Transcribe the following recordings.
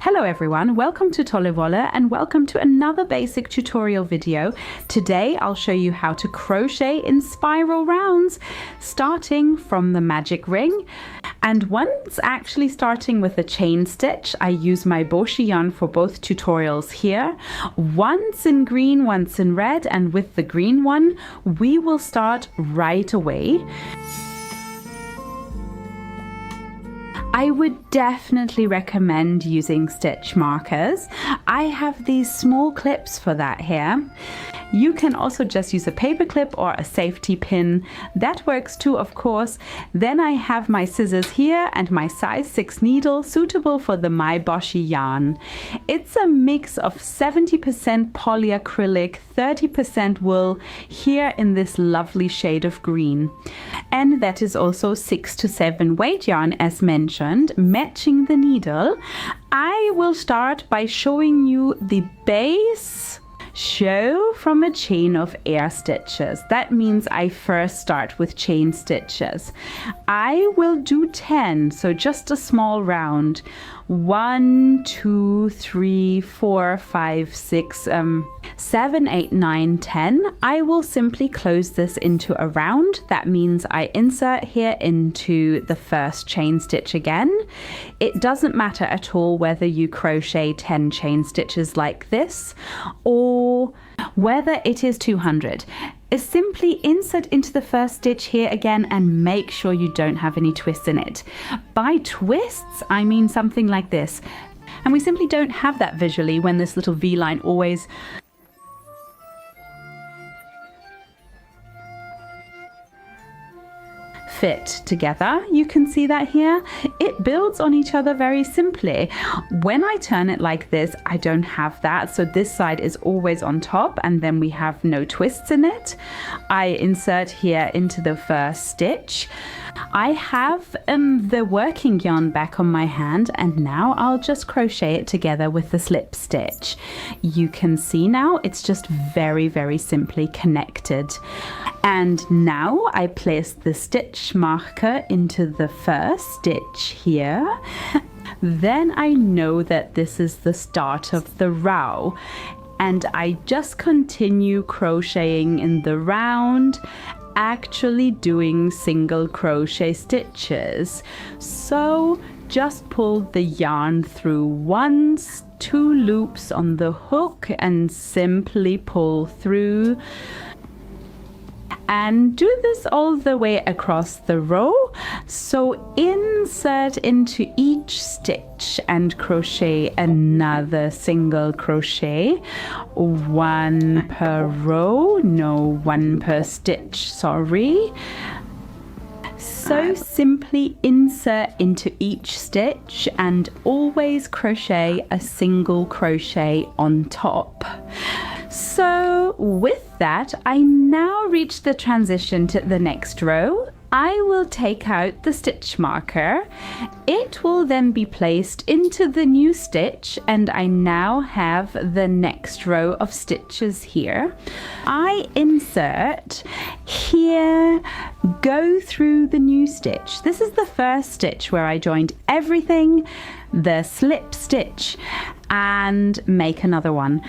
Hello everyone, welcome to Tollewolle and welcome to another basic tutorial video. Today I'll show you how to crochet in spiral rounds, starting from the magic ring. And once actually starting with a chain stitch, I use my Boshi yarn for both tutorials here. Once in green, once in red, and with the green one, we will start right away. I would definitely recommend using stitch markers. I have these small clips for that here. You can also just use a paper clip or a safety pin. That works too, of course. Then I have my scissors here and my size 6 needle suitable for the My Boshi yarn. It's a mix of 70% polyacrylic, 30% wool here in this lovely shade of green. And that is also 6 to 7 weight yarn as mentioned, matching the needle. I will start by showing you the base show from a chain of air stitches. That means I first start with chain stitches. I will do 10, so just a small round. 1, 2, 3, 4, 5, 6, 7, 8, 9, 10. I will simply close this into a round. That means I insert here into the first chain stitch again. It doesn't matter at all whether you crochet 10 chain stitches like this or whether it is 200. Simply insert into the first stitch here again and make sure you don't have any twists in it. By twists, I mean something like this. And we simply don't have that visually when this little V-line always fit together. You can see that here. It builds on each other very simply. When I turn it like this, I don't have that. So this side is always on top and then we have no twists in it. I insert here into the first stitch. I have the working yarn back on my hand and now I'll just crochet it together with the slip stitch. You can see now it's just very, very simply connected. And now I place the stitch marker into the first stitch here. Then I know that this is the start of the row. And I just continue crocheting in the round, actually doing single crochet stitches. So just pull the yarn through once, 2 loops on the hook and simply pull through. And do this all the way across the row. So insert into each stitch and crochet another single crochet. 1 per row, no, 1 per stitch, sorry. So simply insert into each stitch and always crochet a single crochet on top. So with that, I now reach the transition to the next row. I will take out the stitch marker. It will then be placed into the new stitch and I now have the next row of stitches here. I insert here, go through the new stitch. This is the first stitch where I joined everything, the slip stitch, and make another one.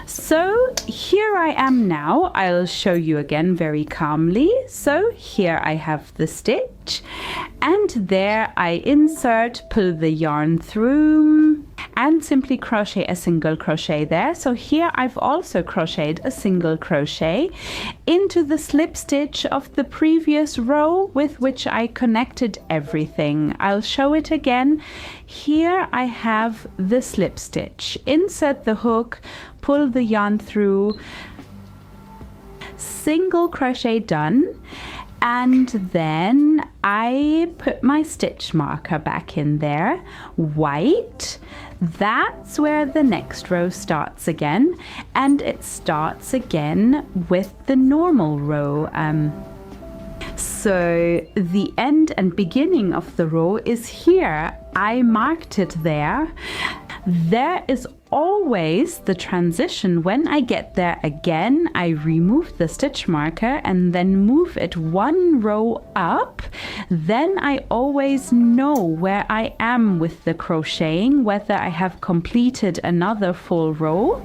So here I am now. I'll show you again very calmly. So here I have the stitch and there I insert, pull the yarn through and simply crochet a single crochet there. So here I've also crocheted a single crochet into the slip stitch of the previous row with which I connected everything. I'll show it again. Here I have the slip stitch. Insert the hook, pull the yarn through, single crochet done. And then I put my stitch marker back in there, white. That's where the next row starts again, and it starts again with the normal row. So the end and beginning of the row is here. I marked it there. There is always the transition. When I get there again, I remove the stitch marker and then move it one row up. Then I always know where I am with the crocheting, whether I have completed another full row.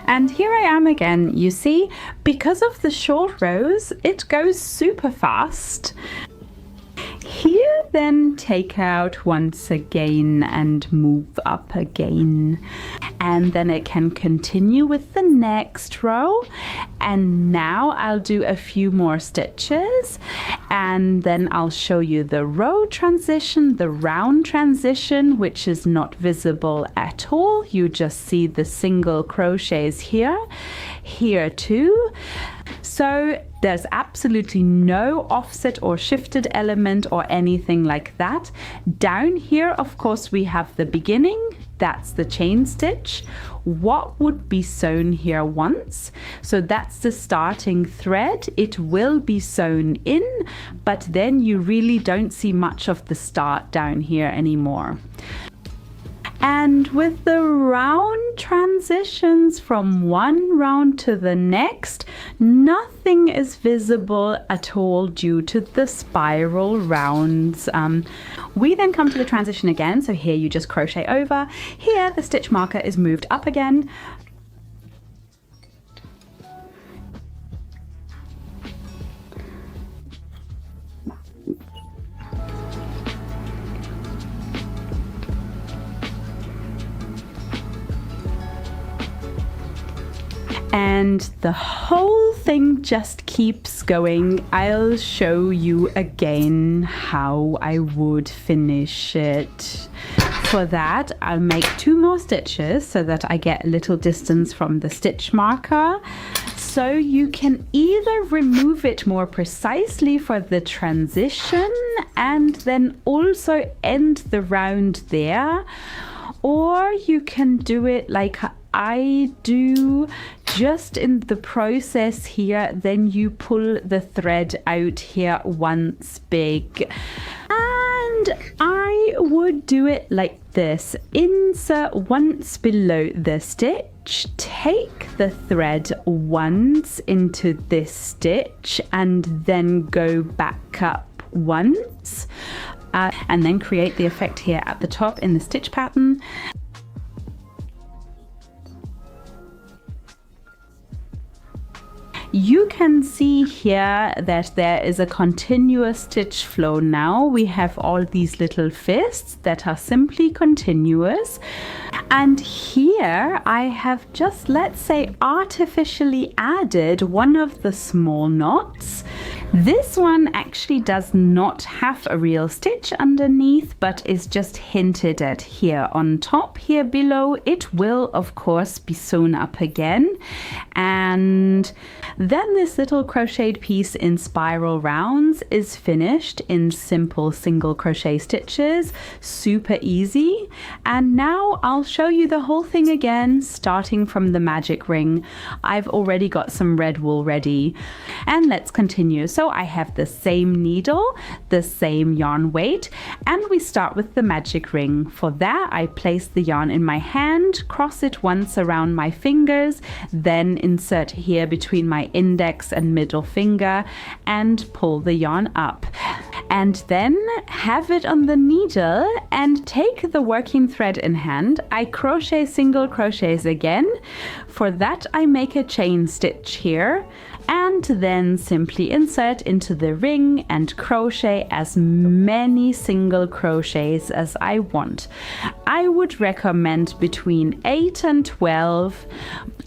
And here I am again, you see, because of the short rows, it goes super fast. Here, then take out once again and move up again. And then it can continue with the next row. And now I'll do a few more stitches, and then I'll show you the row transition, the round transition, which is not visible at all. You just see the single crochets here, here too. So there's absolutely no offset or shifted element or anything like that. Down here, of course, we have the beginning. That's the chain stitch. What would be sewn here once? So that's the starting thread. It will be sewn in, but then you really don't see much of the start down here anymore. And with the round transitions from one round to the next, nothing is visible at all due to the spiral rounds. We then come to the transition again. So here you just crochet over. Here the stitch marker is moved up again. And the whole thing just keeps going. I'll show you again how I would finish it. For that, I'll make 2 more stitches so that I get a little distance from the stitch marker. So you can either remove it more precisely for the transition and then also end the round there, or you can do it like I do, just in the process here, then you pull the thread out here once big. And I would do it like this. Insert once below the stitch, take the thread once into this stitch and then go back up once. And then create the effect here at the top in the stitch pattern. You can see here that there is a continuous stitch flow now. We have all these little fists that are simply continuous. And here I have just, let's say, artificially added one of the small knots. This one actually does not have a real stitch underneath, but is just hinted at here on top. Here below, it will of course be sewn up again. And then this little crocheted piece in spiral rounds is finished in simple single crochet stitches. Super easy. And now I'll show you the whole thing again, starting from the magic ring. I've already got some red wool ready. And let's continue. So I have the same needle, the same yarn weight, and we start with the magic ring. For that, I place the yarn in my hand, cross it once around my fingers, then insert here between my index and middle finger and pull the yarn up. And then have it on the needle and take the working thread in hand. I crochet single crochets again. For that, I make a chain stitch here, and then simply insert into the ring and crochet as many single crochets as I want. I would recommend between 8 and 12,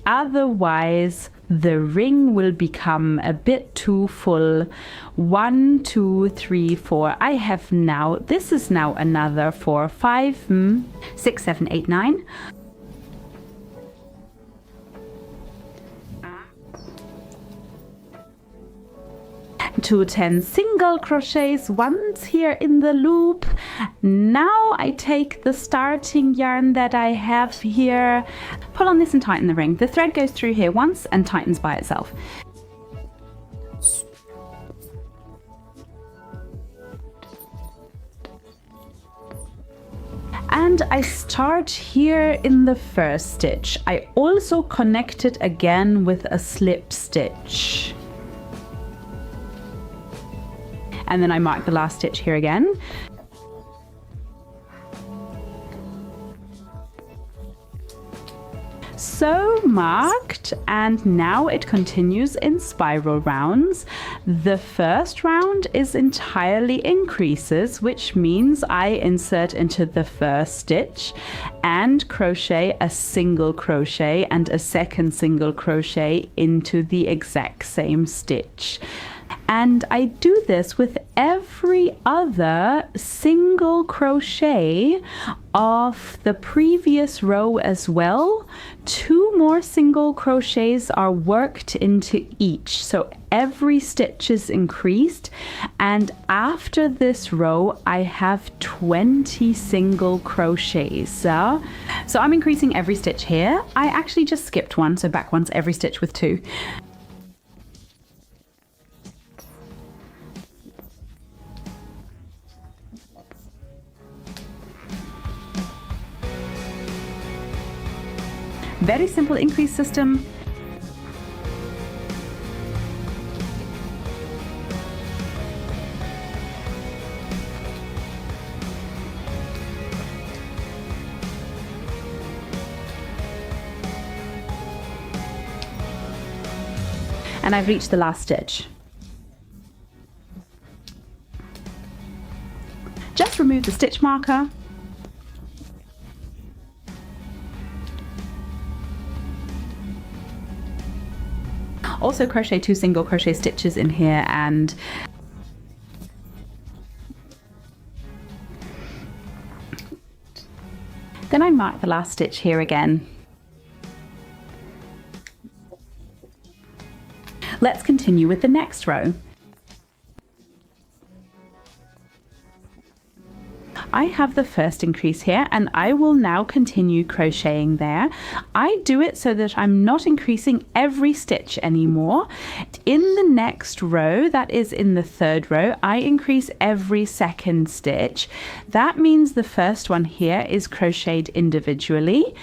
otherwise the ring will become a bit too full. 1, 2, 3, 4. I have now, this is now another 4, 5, 6, 7, 8, 9. 2 10 single crochets once here in the loop. Now I take the starting yarn that I have here, pull on this and tighten the ring. The thread goes through here once and tightens by itself. And I start here in the first stitch. I also connect it again with a slip stitch. And then I mark the last stitch here again. So marked, and now it continues in spiral rounds. The first round is entirely increases, which means I insert into the first stitch and crochet a single crochet and a second single crochet into the exact same stitch. And I do this with every other single crochet of the previous row as well. 2 more single crochets are worked into each, so every stitch is increased, and after this row I have 20 single crochets. So I'm increasing every stitch here. I actually just skipped one, so back once, every stitch with 2. Very simple increase system. And I've reached the last stitch. Just remove the stitch marker. Also crochet 2 single crochet stitches in here, and then I mark the last stitch here again. Let's continue with the next row. I have the first increase here, and I will now continue crocheting there. I do it so that I'm not increasing every stitch anymore. In the next row, that is in the third row, I increase every second stitch. That means the first one here is crocheted individually.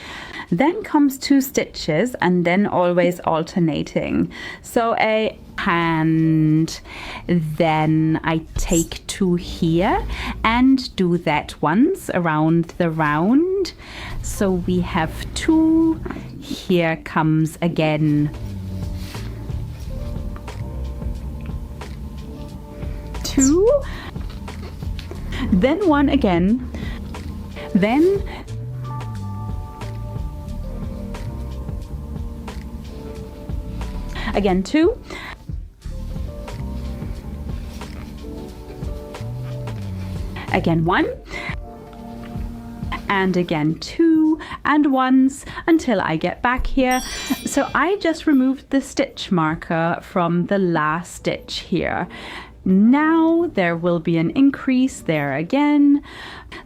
Then comes 2 stitches, and then always alternating. So a hand, then I take 2 here and do that once around the round. So we have 2, here comes again 2, then 1 again, then again 2, again 1, and again 2, and once until I get back here. So I just removed the stitch marker from the last stitch here. Now there will be an increase there again.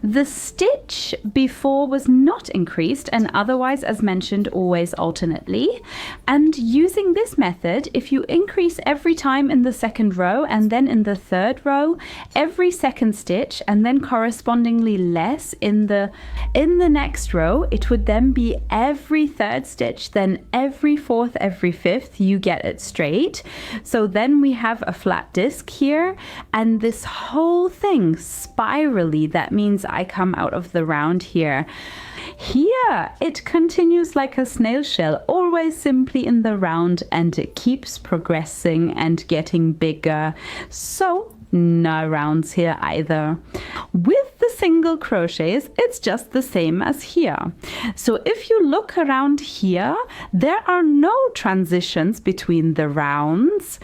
The stitch before was not increased, and otherwise, as mentioned, always alternately. And using this method, if you increase every time in the second row and then in the third row, every second stitch, and then correspondingly less in the next row, it would then be every third stitch, then every fourth, every fifth, you get it straight. So then we have a flat disc here, and this whole thing spirally, that means I come out of the round here. Here it continues like a snail shell, always simply in the round, and it keeps progressing and getting bigger. So no rounds here either. With the single crochets, it's just the same as here. So if you look around here, there are no transitions between the rounds.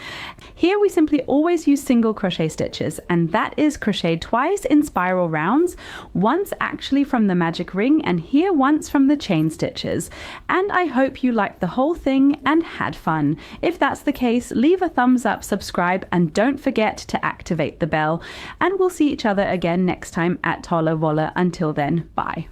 Here we simply always use single crochet stitches, and that is crocheted twice in spiral rounds, once actually from the magic ring, and here once from the chain stitches. And I hope you liked the whole thing and had fun. If that's the case, leave a thumbs up, subscribe, and don't forget to activate the bell. And we'll see each other again next time at Tolle Wolle. Until then, bye.